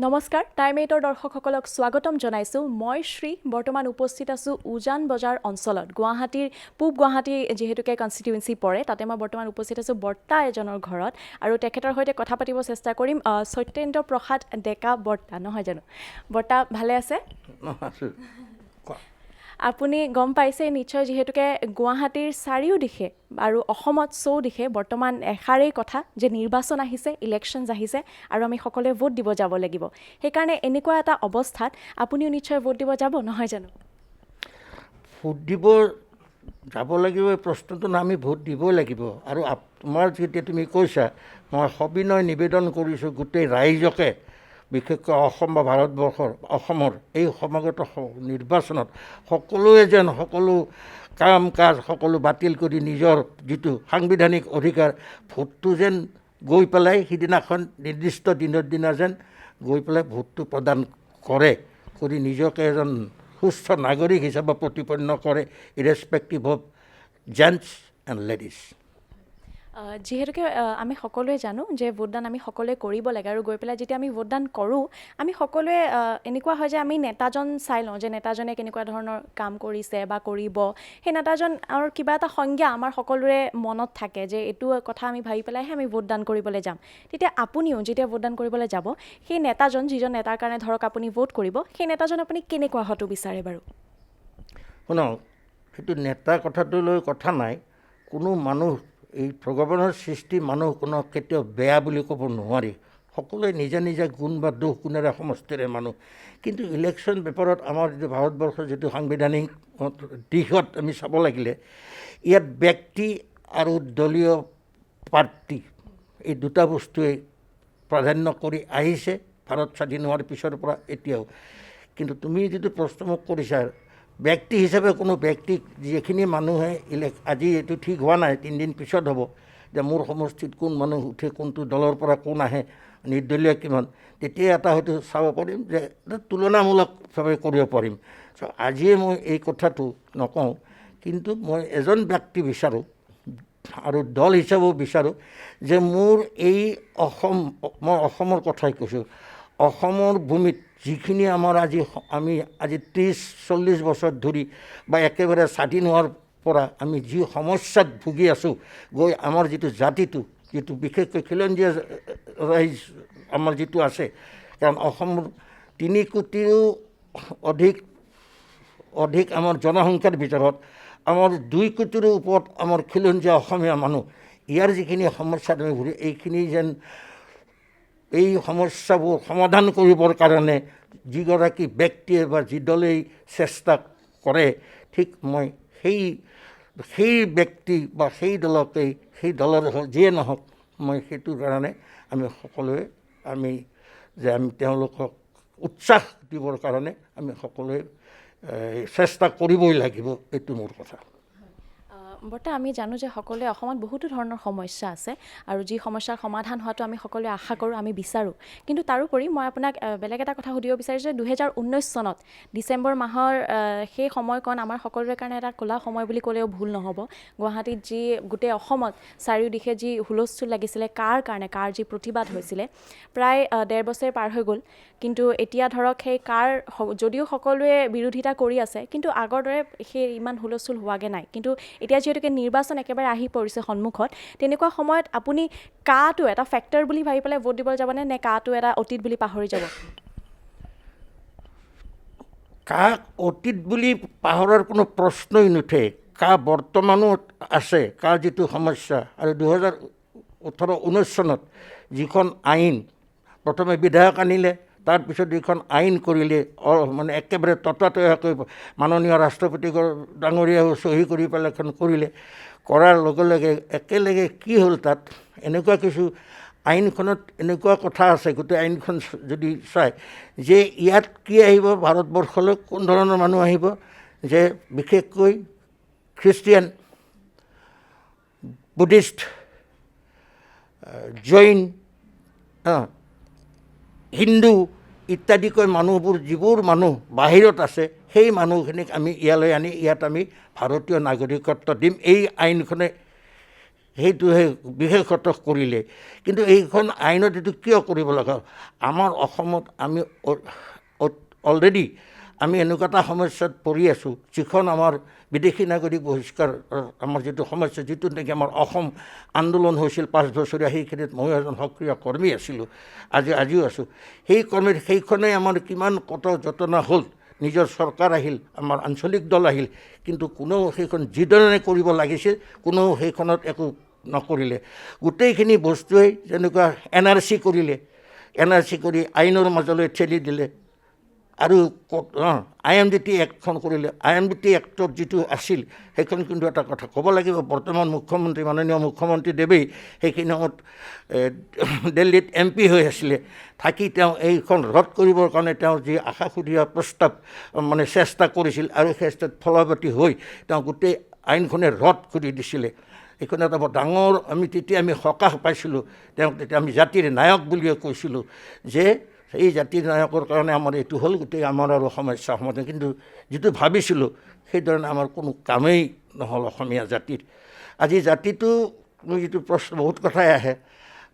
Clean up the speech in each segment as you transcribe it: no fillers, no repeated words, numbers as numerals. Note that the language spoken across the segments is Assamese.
নমস্কাৰ টাইম 8ৰ দৰ্শকসকলক স্বাগতম জনাইছোঁ মই শ্ৰী বৰ্তমান উপস্থিত আছোঁ উজান বজাৰ অঞ্চলত গুৱাহাটীৰ পূব গুৱাহাটী যেহেতুকে কনষ্টিটুৱেঞ্চি পৰে তাতে মই বৰ্তমান উপস্থিত আছোঁ বৰ্তা এজনৰ ঘৰত আৰু তেখেতৰ সৈতে কথা পাতিব চেষ্টা কৰিম সত্যেন্দ্ৰ প্ৰসাদ ডেকা বৰ্তা নহয় জানো বৰ্তা ভালে আছে আপুনি গম পাইছে নিশ্চয় যেহেতুকে গুৱাহাটীৰ চাৰিওদিশে আৰু অসমত চৌদিশে বৰ্তমান এষাৰেই কথা যে নিৰ্বাচন আহিছে ইলেকশ্যনছ আহিছে আৰু আমি সকলোৱে ভোট দিব যাব লাগিব সেইকাৰণে এনেকুৱা এটা অৱস্থাত আপুনিও নিশ্চয় ভোট দিব যাব নহয় জানো ভোট দিব যাব লাগিব এই প্ৰশ্নটো আমি ভোট দিবই লাগিব আৰু তোমাৰ যেতিয়া তুমি কৈছা মই সবিনয় নিবেদন কৰিছোঁ গোটেই ৰাইজকে বিশেষকৈ অসম বা ভাৰতবৰ্ষৰ অসমৰ এই সমাগত নিৰ্বাচনত সকলোৱে যেন সকলো কাম কাজ সকলো বাতিল কৰি নিজৰ যিটো সাংবিধানিক অধিকাৰ ভোটটো যেন গৈ পেলাই সিদিনাখন নিৰ্দিষ্ট দিনৰ দিনা যেন গৈ পেলাই ভোটটো প্ৰদান কৰি নিজকে এজন সুস্থ নাগৰিক হিচাপে প্ৰতিপন্ন কৰে ইৰেছপেক্টিভ অফ জেণ্টছ এণ্ড লেডিজ যিহেতুকে আমি সকলোৱে জানো যে ভোটদান আমি সকলোৱে কৰিব লাগে আৰু গৈ পেলাই যেতিয়া আমি ভোটদান কৰোঁ আমি সকলোৱে এনেকুৱা হয় যে আমি নেতাজন চাই লওঁ যে নেতাজনে কেনেকুৱা ধৰণৰ কাম কৰিছে বা কৰিব সেই নেতাজনৰ কিবা এটা সংজ্ঞা আমাৰ সকলোৰে মনত থাকে যে এইটো কথা আমি ভাবি পেলাইহে আমি ভোটদান কৰিবলৈ যাম তেতিয়া আপুনিও যেতিয়া ভোটদান কৰিবলৈ যাব সেই নেতাজন যিজন নেতাৰ কাৰণে ধৰক আপুনি ভোট কৰিব সেই নেতাজন আপুনি কেনেকুৱা হোৱাটো বিচাৰে বাৰু শুনক সেইটো নেতা কথাটো লৈ কথা নাই কোনো মানুহ এই ভগৱানৰ সৃষ্টি মানুহ কোনো কেতিয়াও বেয়া বুলি ক'ব নোৱাৰি সকলোৱে নিজা নিজা গুণ বা দোষ গুণেৰে সমষ্টিৰে মানুহ কিন্তু ইলেকশ্যন পেপাৰত আমাৰ যিটো ভাৰতবৰ্ষৰ যিটো সাংবিধানিক দিশত আমি চাব লাগিলে ইয়াত ব্যক্তি আৰু দলীয় পাৰ্টি এই দুটা বস্তুৱে প্ৰাধান্য কৰি আহিছে ভাৰত স্বাধীন হোৱাৰ পিছৰ পৰা এতিয়াও কিন্তু তুমি যিটো প্ৰশ্ন মোক কৰিছা ব্যক্তি হিচাপে কোনো ব্যক্তিক যিখিনি মানুহে আজি এইটো ঠিক হোৱা নাই 3 দিন পিছত হ'ব যে মোৰ সমষ্টিত কোন মানুহ উঠে কোনটো দলৰ পৰা কোন আহে নিৰ্দলীয় কিমান তেতিয়া এটা হয়তো চাব পাৰিম যে তুলনামূলকভাৱে কৰিব পাৰিম আজিয়ে মই এই কথাটো নকওঁ কিন্তু মই এজন ব্যক্তি বিচাৰোঁ আৰু দল হিচাপেও বিচাৰোঁ যে মোৰ এই মই অসমৰ কথাই কৈছোঁ অসমৰ ভূমিত যিখিনি আমাৰ আমি আজি 30-40 বছৰ ধৰি বা একেবাৰে স্বাধীন হোৱাৰ পৰা আমি যি সমস্যাত ভুগি আছোঁ গৈ আমাৰ যিটো জাতিটো যিটো বিশেষকৈ খিলঞ্জীয়া ৰাইজ আমাৰ যিটো আছে কাৰণ অসমৰ 3 কোটিৰো অধিক আমাৰ জনসংখ্যাৰ ভিতৰত আমাৰ 2 কোটিৰো ওপৰত আমাৰ খিলঞ্জীয়া অসমীয়া মানুহ ইয়াৰ যিখিনি সমস্যাত আমি ভুগি এইখিনি যেন এই সমস্যাবোৰ সমাধান কৰিবৰ কাৰণে যিগৰাকী ব্যক্তিয়ে বা যি দলেই চেষ্টা কৰে ঠিক মই সেই ব্যক্তি বা সেই দলকেই সেই দলৰ যিয়ে নহওক মই সেইটোৰ কাৰণে আমি সকলোৱে আমি তেওঁলোকক উৎসাহ দিবৰ কাৰণে আমি সকলোৱে চেষ্টা কৰিবই লাগিব এইটো মোৰ কথা বৰ্তমান আমি জানো যে সকলোৱে অসমত বহুতো ধৰণৰ সমস্যা আছে আৰু যি সমস্যাৰ সমাধান হোৱাটো আমি সকলোৱে আশা কৰোঁ আমি বিচাৰোঁ কিন্তু তাৰোপৰি মই আপোনাক বেলেগ এটা কথা সুধিব বিচাৰিছোঁ যে 2019 চনত ডিচেম্বৰ মাহৰ সেই সময়কণ আমাৰ সকলোৰে কাৰণে এটা ক'লা সময় বুলি ক'লেও ভুল নহ'ব গুৱাহাটীত যি গোটেই অসমত চাৰিওদিশে যি হুলস্থুল লাগিছিলে কাৰ যি প্ৰতিবাদ হৈছিলে প্ৰায় 1.5 বছৰ পাৰ হৈ গ'ল কিন্তু এতিয়া ধৰক সেই যদিও সকলোৱে বিৰোধিতা কৰি আছে কিন্তু আগৰ দৰে সেই ইমান হুলস্থুল হোৱাগৈ নাই কিন্তু এতিয়া যিহেতুকে নিৰ্বাচন একেবাৰে আহি পৰিছে সন্মুখত তেনেকুৱা সময়ত আপুনি কাটো এটা ফেক্টৰ বুলি ভাবি পেলাই ভোট দিবলৈ যাবনে নে কাটো এটা অতীত বুলি পাহৰি যাব অতীত বুলি পাহৰাৰ কোনো প্ৰশ্নই নুঠে বৰ্তমানো আছে যিটো সমস্যা আৰু 2018-19 চনত যিখন আইন প্ৰথমে বিধায়ক আনিলে তাৰপিছত যিখন আইন কৰিলে মানে একেবাৰে ততাতৈয়াকৈ মাননীয় ৰাষ্ট্ৰপতি ডাঙৰীয়াও চহী কৰি পেলাই এখন কৰাৰ লগে লগে একেলগে কি হ'ল তাত এনেকুৱা কিছু আইনখনত এনেকুৱা কথা আছে গোটেই আইনখন যদি চায় যে ইয়াত কি আহিব ভাৰতবৰ্ষলৈ কোন ধৰণৰ মানুহ আহিব যে বিশেষকৈ খ্ৰীষ্টিয়ান বুদ্ধিষ্ট জৈন হিন্দু ইত্যাদিকৈ মানুহবোৰ যিবোৰ মানুহ বাহিৰত আছে সেই মানুহখিনিক আমি ইয়ালৈ আনি ইয়াত আমি ভাৰতীয় নাগৰিকত্ব দিম এই আইনখনে সেইটোহে বিশেষত কৰিলে। কিন্তু এইখন আইনত এইটো কিয় কৰিব লগা হ'ল? আমাৰ অসমত আমি অলৰেডি আমি এনেকুৱা এটা সমস্যাত পৰি আছোঁ, যিখন আমাৰ বিদেশী নাগৰিক বহিষ্কাৰ আমাৰ যিটো সমস্যা, যিটো নেকি আমাৰ অসম আন্দোলন হৈছিল 5 বছৰীয়া, সেইখিনিত ময়ো এজন সক্ৰিয় কৰ্মী আছিলোঁ, আজিও আছোঁ। সেইখনেই আমাৰ কিমান কত যতনা হ'ল। নিজৰ চৰকাৰ আহিল, আমাৰ আঞ্চলিক দল আহিল, কিন্তু কোনেও সেইখন যিধৰণে কৰিব লাগিছিল কোনেও সেইখনত একো নকৰিলে। গোটেইখিনি বস্তুৱেই যেনেকুৱা NRC কৰিলে, NRC কৰি আইনৰ মাজলৈ ঠেলি দিলে। আৰু IMDT এক্টখন কৰিলে। IMDT এক্টত যিটো আছিল সেইখন কিন্তু এটা কথা ক'ব লাগিব, বৰ্তমান মুখ্যমন্ত্ৰী মাননীয় মুখ্যমন্ত্ৰী দেৱেই সেইখিনি সময়ত দিল্লীত MP হৈ আছিলে, থাকি তেওঁ এইখন ৰদ কৰিবৰ কাৰণে তেওঁ যি আশাসুধীয়া প্ৰস্তাৱ মানে চেষ্টা কৰিছিল, আৰু চেষ্টাত ফলৱতী হৈ তেওঁ গোটেই আইনখনে ৰদ কৰি দিছিলে। এইখন এটা বৰ ডাঙৰ তেতিয়া আমি সকাহ পাইছিলোঁ। তেওঁক তেতিয়া আমি জাতিৰ নায়ক বুলিয়ে কৈছিলোঁ, যে এই জাতিৰ নায়কৰ কাৰণে আমাৰ এইটো হ'ল, গোটেই আমাৰ আৰু সমস্যা সমাধান। কিন্তু যিটো ভাবিছিলোঁ সেইধৰণে আমাৰ কোনো কামেই নহ'ল অসমীয়া জাতিৰ। আজি জাতিটো যিটো প্ৰশ্ন, বহুত কথাই আহে।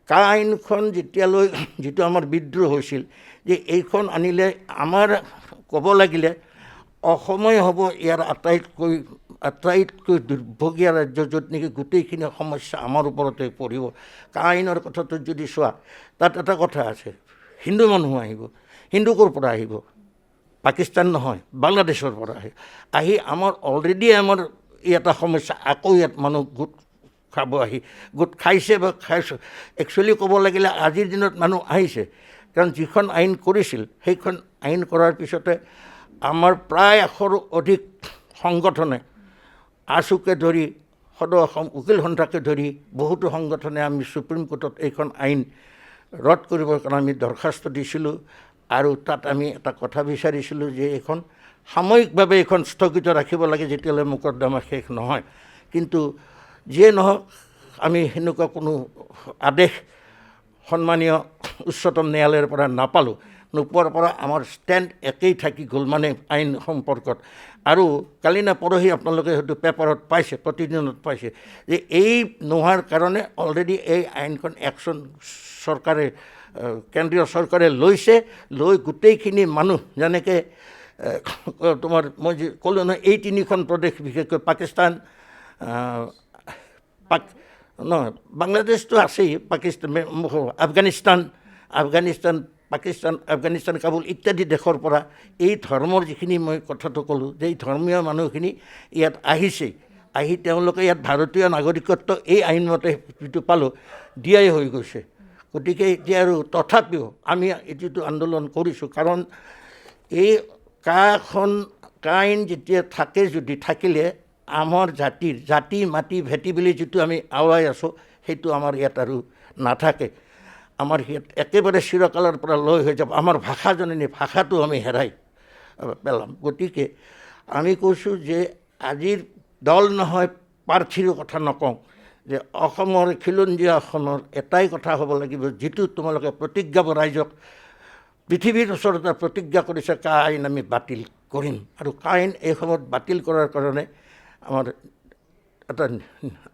কা আইনখন যেতিয়ালৈ যিটো আমাৰ বিদ্ৰোহ হৈছিল, যে এইখন আনিলে আমাৰ ক'ব লাগিলে অসমে হ'ব ইয়াৰ আটাইতকৈ দুৰ্ভগীয়া ৰাজ্য, য'ত নেকি গোটেইখিনি সমস্যা আমাৰ ওপৰতে পৰিব। কা আইনৰ কথাটো যদি চোৱা, তাত এটা কথা আছে, হিন্দু মানুহ আহিব। হিন্দু ক'ৰ পৰা আহিব? পাকিস্তান নহয়, বাংলাদেশৰ পৰা আহি আমাৰ অলৰেডি আমাৰ এটা সমস্যা, আকৌ ইয়াত মানুহ গোট খাব, গোট খাইছে বা খাইছে। একচুৱেলি ক'ব লাগিলে আজিৰ দিনত মানুহ আহিছে, কাৰণ যিখন আইন কৰিছিল সেইখন আইন কৰাৰ পিছতে আমাৰ প্ৰায় 100ৰো অধিক সংগঠনে, আছুকে ধৰি সদৌ অসম উকিল সন্থাকে ধৰি বহুতো সংগঠনে আমি সুপ্ৰিম কোৰ্টত এইখন আইন ৰদ কৰিবৰ কাৰণে আমি দৰখাস্ত দিছিলোঁ। আৰু তাত আমি এটা কথা বিচাৰিছিলোঁ যে এইখন সাময়িকভাৱে এইখন স্থগিত ৰাখিব লাগে, যেতিয়ালৈ মোকদ্দমা শেষ নহয়। কিন্তু যিয়ে নহওক, আমি সেনেকুৱা কোনো আদেশ সন্মানীয় উচ্চতম ন্যায়ালয়ৰ পৰা নাপালোঁ। নোপোৱাৰ পৰা আমাৰ ষ্টেণ্ড একেই থাকি গ'ল, মানে আইন সম্পৰ্কত। আৰু কালি না পৰহি আপোনালোকে হয়তো পেপাৰত পাইছে, প্ৰতিদিনত পাইছে, যে এই নোহোৱাৰ কাৰণে অলৰেডি এই আইনখন একশ্যন চৰকাৰে, কেন্দ্ৰীয় চৰকাৰে লৈছে। লৈ গোটেইখিনি মানুহ, যেনেকৈ তোমাৰ মই যে ক'লোঁ নহয়, এই 3খন প্ৰদেশ, বিশেষকৈ পাকিস্তান, নহয় বাংলাদেশটো আছেই, আফগানিস্তান, কাবুল ইত্যাদি দেশৰ পৰা এই ধৰ্মৰ যিখিনি মই কথাটো ক'লোঁ, যে এই ধৰ্মীয় মানুহখিনি ইয়াত আহিছে, আহি তেওঁলোকে ইয়াত ভাৰতীয় নাগৰিকত্ব এই আইনমতে যিটো পালোঁ দিয়াই হৈ গৈছে। গতিকে এতিয়া আৰু তথাপিও আমি যিটো আন্দোলন কৰিছোঁ, কাৰণ এই কা আইন যেতিয়া থাকিলে আমাৰ জাতি মাটি ভেটি বুলি যিটো আমি আওৰাই আছোঁ, সেইটো আমাৰ ইয়াত আৰু নাথাকে। আমাৰ ইয়াত একেবাৰে চিৰকালৰ পৰা লৈ হৈ যাব। আমাৰ ভাষাটো আমি হেৰাই পেলাম। গতিকে আমি কৈছোঁ যে আজিৰ দল নহয় প্ৰাৰ্থীৰ কথা নকওঁ, যে অসমৰ খিলঞ্জীয়া অসমৰ এটাই কথা হ'ব লাগিব, যিটো তোমালোকে প্ৰতিজ্ঞা ৰাইজক পৃথিৱীৰ ওচৰতে প্ৰতিজ্ঞা কৰিছে, কা আইন আমি বাতিল কৰিম। আৰু কা আইন এই সময়ত বাতিল কৰাৰ কাৰণে আমাৰ এটা,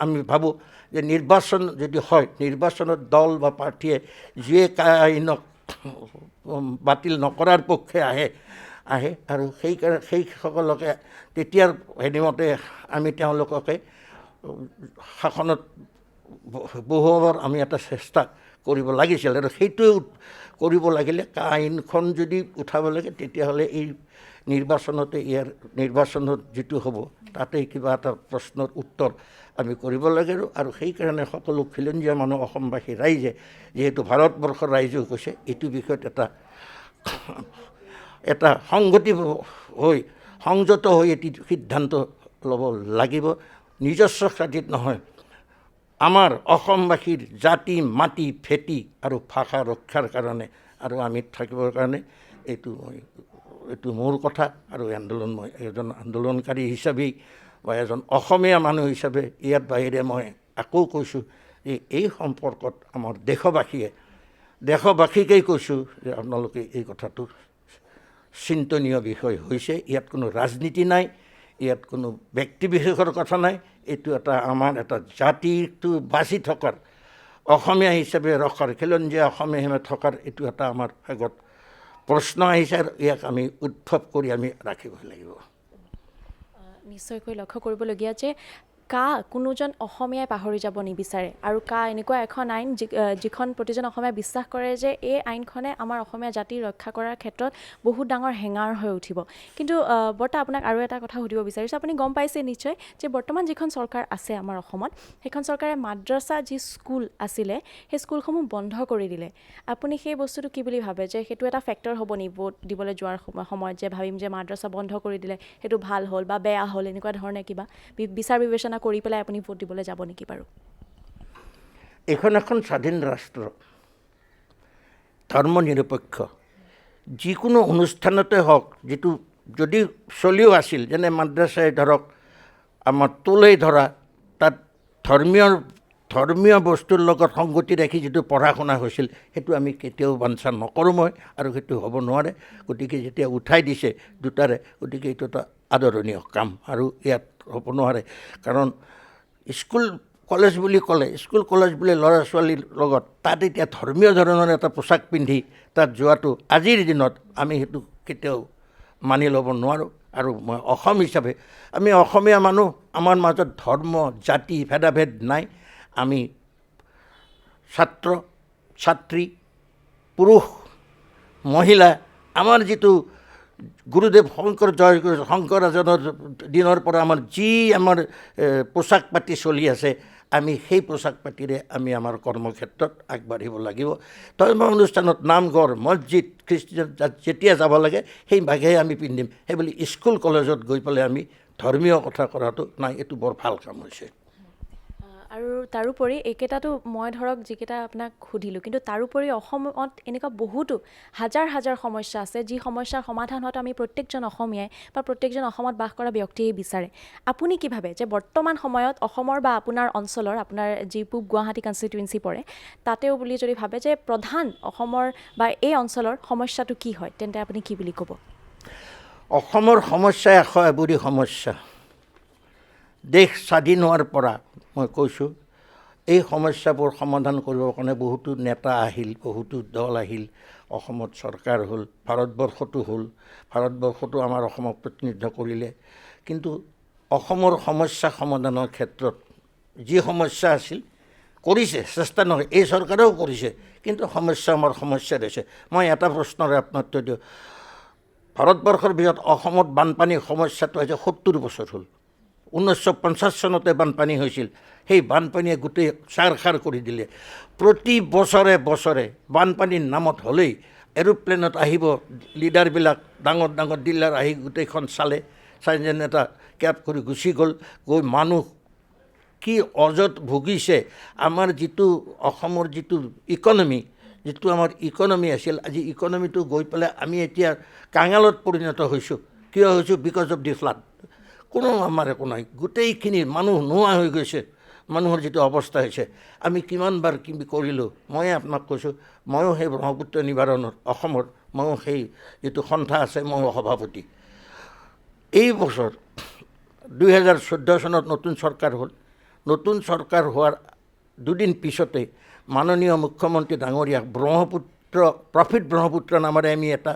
আমি ভাবোঁ যে নিৰ্বাচন যদি হয়, নিৰ্বাচনত দল বা প্ৰাৰ্থীয়ে যিয়ে কা আইনক বাতিল নকৰাৰ পক্ষে আহে, আৰু সেইসকলকে তেতিয়াৰ হেৰিমতে আমি তেওঁলোককে শাসনত বহুবাৰ আমি এটা চেষ্টা কৰিব লাগিছিল। আৰু সেইটোৱে কৰিব লাগিলে, কা আইনখন যদি উঠাব লাগে, তেতিয়াহ'লে এই নিৰ্বাচনত যিটো হ'ব, তাতে কিবা এটা প্ৰশ্নৰ উত্তৰ আমি কৰিব লাগে। আৰু সেইকাৰণে সকলো খিলঞ্জীয়া মানুহ, অসমবাসী ৰাইজে, যিহেতু ভাৰতবৰ্ষৰ ৰাইজেও কৈছে, এইটো বিষয়ত এটা সংযত হৈ এটি সিদ্ধান্ত ল'ব লাগিব। নিজস্ব স্বাধীন নহয়, আমাৰ অসমবাসীৰ জাতি মাটি ভেটি আৰু ভাষা ৰক্ষাৰ কাৰণে আৰু আমি থাকিবৰ কাৰণে এইটো মোৰ কথা। আৰু মই এজন আন্দোলনকাৰী হিচাপেই বা এজন অসমীয়া মানুহ হিচাপে ইয়াত বাহিৰে মই আকৌ কৈছোঁ যে এই সম্পৰ্কত আমাৰ দেশবাসীকেই কৈছোঁ যে আপোনালোকে এই কথাটো চিন্তনীয় বিষয় হৈছে। ইয়াত কোনো ৰাজনীতি নাই, ইয়াত কোনো ব্যক্তিবিশেষৰ কথা নাই, এইটো এটা আমাৰ এটা জাতিটো বাচি থকাৰ অসমীয়া হিচাপে ৰখাৰ খিলঞ্জীয়া অসমীয়া হিচাপে থকাৰ এইটো এটা আমাৰ আগত প্ৰশ্ন আহিছে আৰু ইয়াক আমি উদ্ভৱ কৰি আমি ৰাখিব লাগিব। নিশ্চয়কৈ লক্ষ্য কৰিবলগীয়া যে কোনোজন অসমীয়াই পাহৰি যাব নিবিচাৰে আৰু এনেকুৱা এখন আইন যিখন প্ৰতিজন অসমীয়াই বিশ্বাস কৰে যে এই আইনখনে আমাৰ অসমীয়া জাতি ৰক্ষা কৰাৰ ক্ষেত্ৰত বহুত ডাঙৰ হেঙাৰ হৈ উঠিব। কিন্তু বৰ্তা আপোনাক আৰু এটা কথা সুধিব বিচাৰিছোঁ, আপুনি গম পাইছে নিশ্চয় যে বৰ্তমান যিখন চৰকাৰ আছে আমাৰ অসমত, সেইখন চৰকাৰে মাদ্ৰাছা যি স্কুল আছিলে সেই স্কুলসমূহ বন্ধ কৰি দিলে। আপুনি সেই বস্তুটো কি বুলি ভাবে, যে সেইটো এটা ফেক্টৰ হ'ব নি ভোট দিবলৈ যোৱাৰ সময়ত, যে ভাবিম যে মাদ্ৰাছা বন্ধ কৰি দিলে সেইটো ভাল হ'ল বা বেয়া হ'ল, এনেকুৱা ধৰণে কিবা বিচাৰ বিবেচনা কৰি পেলাই আপুনি ভোট দিবলৈ যাব নেকি বাৰু? এইখন এখন স্বাধীন ৰাষ্ট্ৰ, ধৰ্ম নিৰপেক্ষ। যিকোনো অনুষ্ঠানতে হওক, যিটো যদি চলিও আছিল, যেনে মাদ্ৰাছাই ধৰক আমাৰ তোলেই ধৰা, তাত ধৰ্মীয় বস্তুৰ লগত সংগতি ৰাখি যিটো পঢ়া শুনা হৈছিল সেইটো আমি কেতিয়াও বাঞ্ছা নকৰোঁ মই, আৰু সেইটো হ'ব নোৱাৰে। গতিকে যেতিয়া উঠাই দিছে দুটাৰে, গতিকে এইটো এটা আদৰণীয় কাম আৰু ইয়াত হ'ব নোৱাৰে। কাৰণ স্কুল কলেজ বুলি ক'লে, স্কুল কলেজ বুলি ল'ৰা ছোৱালীৰ লগত তাত এতিয়া ধৰ্মীয় ধৰণৰ এটা পোছাক পিন্ধি তাত যোৱাটো আজিৰ দিনত আমি সেইটো কেতিয়াও মানি ল'ব নোৱাৰোঁ। আৰু মই অসম হিচাপে, আমি অসমীয়া মানুহ, আমাৰ মাজত ধৰ্ম জাতি ভেদাভেদ নাই। আমি ছাত্ৰ ছাত্ৰী, পুৰুষ মহিলা, আমাৰ যিটো গুৰুদেৱ শংকৰাজনৰ দিনৰ পৰা আমাৰ যি আমাৰ পোছাক পাতি চলি আছে, আমি সেই পোছাক পাতিৰে আমি আমাৰ কৰ্মক্ষেত্ৰত আগবাঢ়িব লাগিব। ধৰ্ম অনুষ্ঠানত নামঘৰ মছজিদ খ্ৰীষ্টান যেতিয়া যাব লাগে সেই ভাগেহে আমি পিন্ধিম। সেইবুলি স্কুল কলেজত গৈ পেলাই আমি ধৰ্মীয় কথা কৰাটো নাই, এইটো বৰ ভাল কাম হৈছে। আৰু তাৰোপৰি এইকেইটাতো মই ধৰক যিকেইটা আপোনাক সুধিলোঁ, কিন্তু তাৰোপৰি অসমত এনেকুৱা বহুতো হাজাৰ হাজাৰ সমস্যা আছে যি সমস্যাৰ সমাধান হোৱাটো আমি প্ৰত্যেকজন অসমীয়াই বা প্ৰত্যেকজন অসমত বাস কৰা ব্যক্তিয়ে বিচাৰে। আপুনি কি ভাবে যে বৰ্তমান সময়ত অসমৰ বা আপোনাৰ অঞ্চলৰ, আপোনাৰ যি পূব গুৱাহাটী কনষ্টিটুৱেঞ্চি পৰে, তাতেও বুলি যদি ভাবে যে প্ৰধান অসমৰ বা এই অঞ্চলৰ সমস্যাটো কি হয়, তেন্তে আপুনি কি বুলি ক'ব? অসমৰ সমস্যা 100 এবুৰি সমস্যা। দেশ স্বাধীন হোৱাৰ পৰা মই কৈছোঁ, এই সমস্যাবোৰ সমাধান কৰিবৰ কাৰণে বহুতো নেতা আহিল, বহুতো দল আহিল, অসমত চৰকাৰ হ'ল, ভাৰতবৰ্ষতো হ'ল, ভাৰতবৰ্ষতো আমাৰ অসমক প্ৰতিনিধিত্ব কৰিলে। কিন্তু অসমৰ সমস্যা সমাধানৰ ক্ষেত্ৰত যি সমস্যা আছিল কৰিছে, চেষ্টা নহয়, এই চৰকাৰেও কৰিছে, কিন্তু সমস্যা আমাৰ সমস্যা দিছে। মই এটা প্ৰশ্নৰে আপোনাক উত্তৰ দিওঁ। ভাৰতবৰ্ষৰ ভিতৰত অসমত বানপানীৰ সমস্যাটো আজি 70 বছৰ হ'ল। 1950 চনতে বানপানী হৈছিল। সেই বানপানীয়ে গোটেই ছাৰখাৰ কৰি দিলে। প্ৰতি বছৰে বছৰে বানপানীৰ নামত হ'লেই এৰোপ্লেনত আহিব লিডাৰবিলাক, ডাঙৰ ডাঙৰ ডিলাৰ আহি গোটেইখন চাই যেন এটা কেব কৰি গুচি গ'ল। গৈ মানুহ কি অযত ভুগিছে। আমাৰ যিটো অসমৰ যিটো ইকনমি আছিল, আজি ইকনমিটো গৈ পেলাই আমি এতিয়া কাঙালত পৰিণত হৈছোঁ। কিয় হৈছোঁ? Because of the flood. কোনো আমাৰ একো নাই, গোটেইখিনি মানুহ নোহোৱা হৈ গৈছে। মানুহৰ যিটো অৱস্থা হৈছে, আমি কিমানবাৰ কি কৰিলোঁ। ময়ে আপোনাক কৈছোঁ, ময়ো সেই ব্ৰহ্মপুত্ৰ নিবাৰণৰ অসমৰ, ময়ো সেই যিটো সন্থা আছে, ময়ো সভাপতি। এই বছৰ 2014 চনত নতুন চৰকাৰ হ'ল। নতুন চৰকাৰ হোৱাৰ দুদিন পিছতে মাননীয় মুখ্যমন্ত্ৰী ডাঙৰীয়াক প্ৰফিট ব্ৰহ্মপুত্ৰ নামেৰে আমি এটা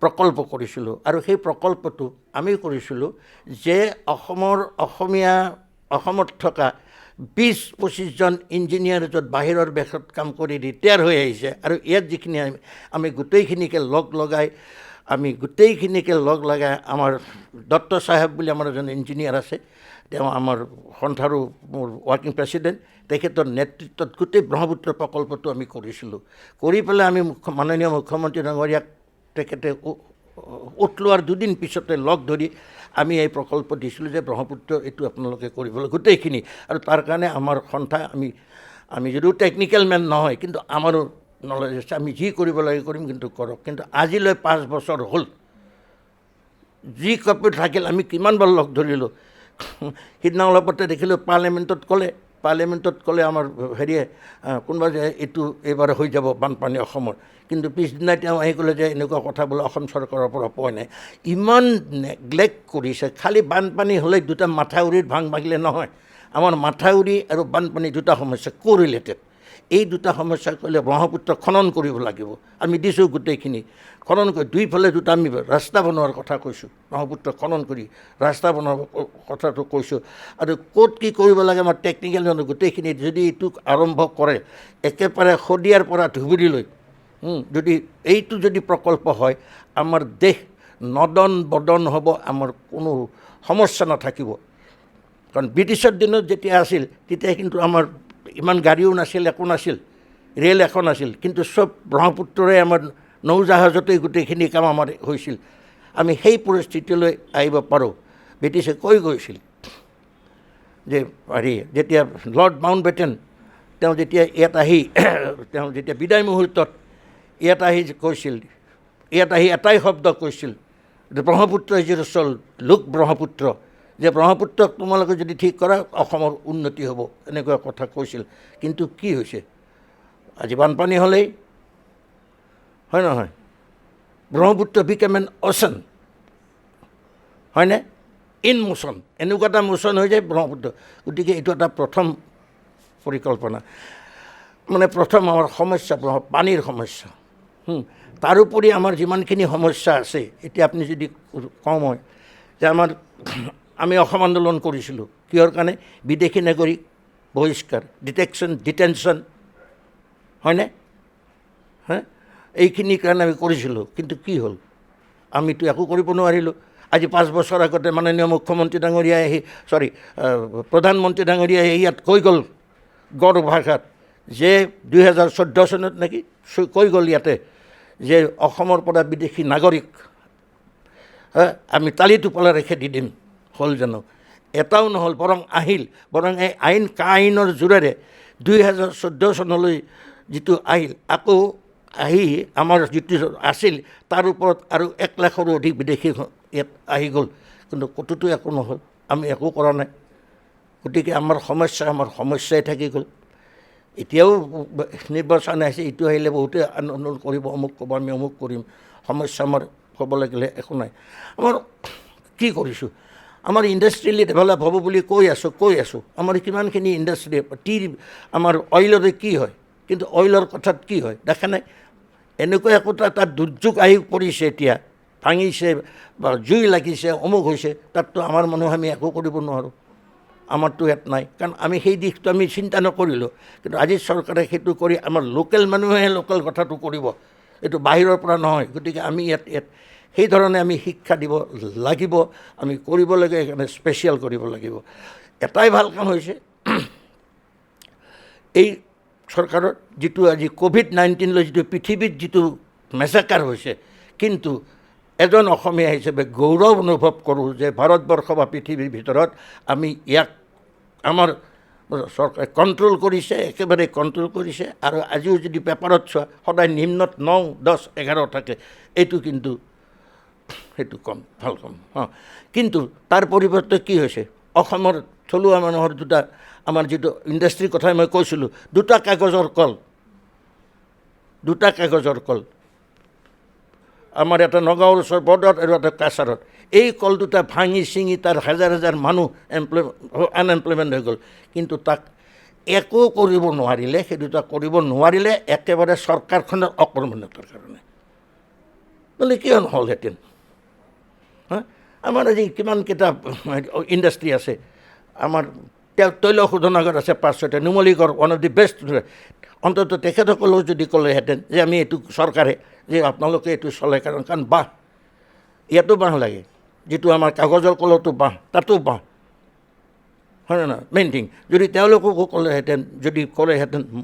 প্ৰকল্প কৰিছিলোঁ। আৰু সেই প্ৰকল্পটো আমি কৰিছিলোঁ যে অসমত থকা 20-25 জন ইঞ্জিনিয়াৰ য'ত বাহিৰৰ দেশত কাম কৰি ৰিটায়াৰ হৈ আহিছে, আৰু ইয়াত যিখিনি আমি গোটেইখিনিকে লগ লগাই আমাৰ দত্ত চাহেব বুলি আমাৰ এজন ইঞ্জিনিয়াৰ আছে, তেওঁ আমাৰ সন্থাৰো মোৰ ৱৰ্কিং প্ৰেচিডেণ্ট, তেখেতৰ নেতৃত্বত গোটেই ব্ৰহ্মপুত্ৰ প্ৰকল্পটো আমি কৰিছিলোঁ। কৰি পেলাই আমি মাননীয় মুখ্যমন্ত্ৰী ডাঙৰীয়াক তেখেতে উঠ লোৱাৰ দুদিন পিছতে লগ ধৰি আমি এই প্ৰকল্প দিছিলোঁ যে ব্ৰহ্মপুত্ৰ এইটো আপোনালোকে কৰিবলৈ গোটেইখিনি। আৰু তাৰ কাৰণে আমাৰ সন্থা, আমি যদিও টেকনিকেল মেন নহয়, কিন্তু আমাৰো নলেজ আছে, আমি যি কৰিব লাগে কৰিম, কিন্তু কৰক। কিন্তু আজিলৈ 5 বছৰ হ'ল, যি কপি থাকিল আমি কিমানবাৰ লগ ধৰিলোঁ। সিদিনা অলপতে দেখিলোঁ পাৰ্লিয়ামেণ্টত ক'লে পাৰ্লিয়ামেণ্টত ক'লে আমাৰ হেৰিয়ে কোনোবা যে এইটো এইবাৰ হৈ যাব বানপানী অসমৰ, কিন্তু পিছদিনাই তেওঁ আহি ক'লে যে এনেকুৱা কথা বোলে অসম চৰকাৰৰ পৰা পোৱা নাই। ইমান নেগলেক্ট কৰিছে। খালি বানপানী হ'লে দুটা মাথাউৰিত ভাঙিলে নহয়। আমাৰ মাথাউৰি আৰু বানপানী দুটা সমস্যা কোৰিলেটেড। এই দুটা সমস্যা কৰিলে ব্ৰহ্মপুত্ৰ খনন কৰিব লাগিব। আমি দিছোঁ গোটেইখিনি খনন কৰি, দুইফালে দুটা আমি ৰাস্তা বনোৱাৰ কথা কৈছোঁ, ব্ৰহ্মপুত্ৰ খনন কৰি ৰাস্তা বনোৱাৰ কথাটো কৈছোঁ। আৰু ক'ত কি কৰিব লাগে আমাৰ টেকনিকেল গোটেইখিনি যদি এইটোক আৰম্ভ কৰে একেবাৰে শদিয়াৰ পৰা ধুবুৰীলৈ, যদি এইটো যদি প্ৰকল্প হয় আমাৰ দেশ নদন বদন হ'ব, আমাৰ কোনো সমস্যা নাথাকিব। কাৰণ ব্ৰিটিছৰ দিনত যেতিয়া আছিল তেতিয়া কিন্তু আমাৰ ইমান গাড়ীও নাছিল, একো নাছিল, ৰেল এখন আছিল, কিন্তু চব ব্ৰহ্মপুত্ৰৰে আমাৰ নৌজাহাজতেই গোটেইখিনি কাম আমাৰ হৈছিল। আমি সেই পৰিস্থিতিলৈ আহিব পাৰোঁ। ব্ৰিটিছে কৈ গৈছিল যে হেৰি, যেতিয়া লৰ্ড মাউণ্টবেটেন তেওঁ যেতিয়া ইয়াত আহি তেওঁ যেতিয়া বিদায় মুহূৰ্তত ইয়াত আহি কৈছিল, ইয়াত আহি এটাই শব্দ কৈছিল যে Brahmaputra is your soul, look Brahmaputra, যে ব্ৰহ্মপুত্ৰক তোমালোকে যদি ঠিক কৰা অসমৰ উন্নতি হ'ব, এনেকুৱা কথা কৈছিল। কিন্তু কি হৈছে, আজি বানপানী হ'লেই হয় নহয়, ব্ৰহ্মপুত্ৰ বিকেম এন অ'চেন, হয়নে, ইন মোচন, এনেকুৱা এটা মোচন হৈ যায় ব্ৰহ্মপুত্ৰ। গতিকে এইটো এটা প্ৰথম পৰিকল্পনা, মানে প্ৰথম আমাৰ সমস্যা পানীৰ সমস্যা। তাৰোপৰি আমাৰ যিমানখিনি সমস্যা আছে, এতিয়া আপুনি যদি কওঁ মই যে আমি অসম আন্দোলন কৰিছিলোঁ কিহৰ কাৰণে, বিদেশী নাগৰিক বহিষ্কাৰ, ডিটেনশ্যন, হয়নে, এইখিনিৰ কাৰণে আমি কৰিছিলোঁ। কিন্তু কি হ'ল, আমিতো একো কৰিব নোৱাৰিলোঁ। আজি 5 বছৰ আগতে মাননীয় মুখ্যমন্ত্ৰী ডাঙৰীয়াই আহি প্ৰধানমন্ত্ৰী ডাঙৰীয়াই আহি ইয়াত কৈ গ'ল গড় ভাষাত যে 2014 চনত নেকি কৈ গ'ল ইয়াতে যে অসমৰ পৰা বিদেশী নাগৰিক আমি তালি টোপোলাৰে খেদি দিম। হ'ল জানো? এটাও নহ'ল, বৰং আহিল। বৰং এই আইনৰ জোৰেৰে 2014 চনলৈ যিটো আহিল, আকৌ আহি আমাৰ যিটো আছিল তাৰ ওপৰত আৰু 1 লাখৰো অধিক বিদেশী ইয়াত আহি গ'ল। কিন্তু ক'তোতো একো নহ'ল, আমি একো কৰা নাই। গতিকে আমাৰ সমস্যাই থাকি গ'ল। এতিয়াও নিৰ্বাচন আহিছে, এইটো আহিলে বহুতে আন্দোলন কৰিব, অমুক ক'ব, আমি অমুক কৰিম। সমস্যা আমাৰ ক'ব লাগিলে একো নাই। আমাৰ কি কৰিছোঁ, আমাৰ ইণ্ডাষ্ট্ৰিয়েলি ডেভেলপ হ'ব বুলি কৈ আছোঁ। আমাৰ কিমানখিনি ইণ্ডাষ্ট্ৰি, আমাৰ অইলৰে কি হয়, কিন্তু অইলৰ কথাত কি হয় দেখা নাই। এনেকুৱা একোটা এটা দুৰ্যোগ আহি পৰিছে, এতিয়া ভাঙিছে বা জুই লাগিছে, অমুক হৈছে, তাততো আমাৰ মানুহ আমি একো কৰিব নোৱাৰোঁ। আমাৰতো ইয়াত নাই, কাৰণ আমি সেই দিশটো আমি চিন্তা নকৰিলোঁ। কিন্তু আজি চৰকাৰে সেইটো কৰি আমাৰ লোকেল মানুহে লোকেল কথাটো কৰিব, এইটো বাহিৰৰ পৰা নহয়। গতিকে আমি ইয়াত সেইধৰণে আমি শিক্ষা দিব লাগিব, আমি কৰিব লাগে, সেইকাৰণে স্পেচিয়েল কৰিব লাগিব। এটাই ভাল কাম হৈছে এই চৰকাৰৰ, যিটো আজি COVID-19 লৈ যিটো পৃথিৱীত যিটো মেছাকাৰ হৈছে, কিন্তু এজন অসমীয়া হিচাপে গৌৰৱ অনুভৱ কৰোঁ যে ভাৰতবৰ্ষ বা পৃথিৱীৰ ভিতৰত আমি ইয়াক আমাৰ চৰকাৰে কণ্ট্ৰল কৰিছে, একেবাৰে কণ্ট্ৰল কৰিছে। আৰু আজিও যদি পেপাৰত চোৱা সদায় নিম্নত 9, 10, 11 থাকে, এইটো কিন্তু সেইটো কম, ভাল কম। কিন্তু তাৰ পৰিৱৰ্তে কি হৈছে, অসমৰ থলুৱা মানুহৰ আমাৰ যিটো ইণ্ডাষ্ট্ৰীৰ কথাই মই কৈছিলোঁ, 2টা কাগজৰ কল, আমাৰ এটা নগাঁৱৰ ওচৰ বৰ্ডত আৰু এটা কাছাৰত। এই কল দুটা ভাঙি চিঙি তাৰ হাজাৰ মানুহ আনএমপ্লয়মেণ্ট হৈ গ'ল। কিন্তু তাক একো কৰিব নোৱাৰিলে, সেই দুটা কৰিব নোৱাৰিলে একেবাৰে চৰকাৰখনৰ অকৰ্মণ্যতাৰ কাৰণে। নহ'লে কিয় নহ'লহেঁতেন? আমাৰ আজি কিমানকেইটা ইণ্ডাষ্ট্ৰী আছে, আমাৰ তৈল শোধনাগাৰ আছে 5-6টা, Numaligarh one of the best. অন্ততঃ তেখেতসকলেও যদি ক'লেহেঁতেন যে আমি এইটো চৰকাৰে যে আপোনালোকে এইটো চলে, কাৰণ বাঁহ ইয়াতো বাঁহ লাগে, যিটো আমাৰ কাগজৰ কলতো বাঁহ, তাতো বাঁহ, হয় নে নহয়? মেইন থিং যদি তেওঁলোককো ক'লেহেঁতেন,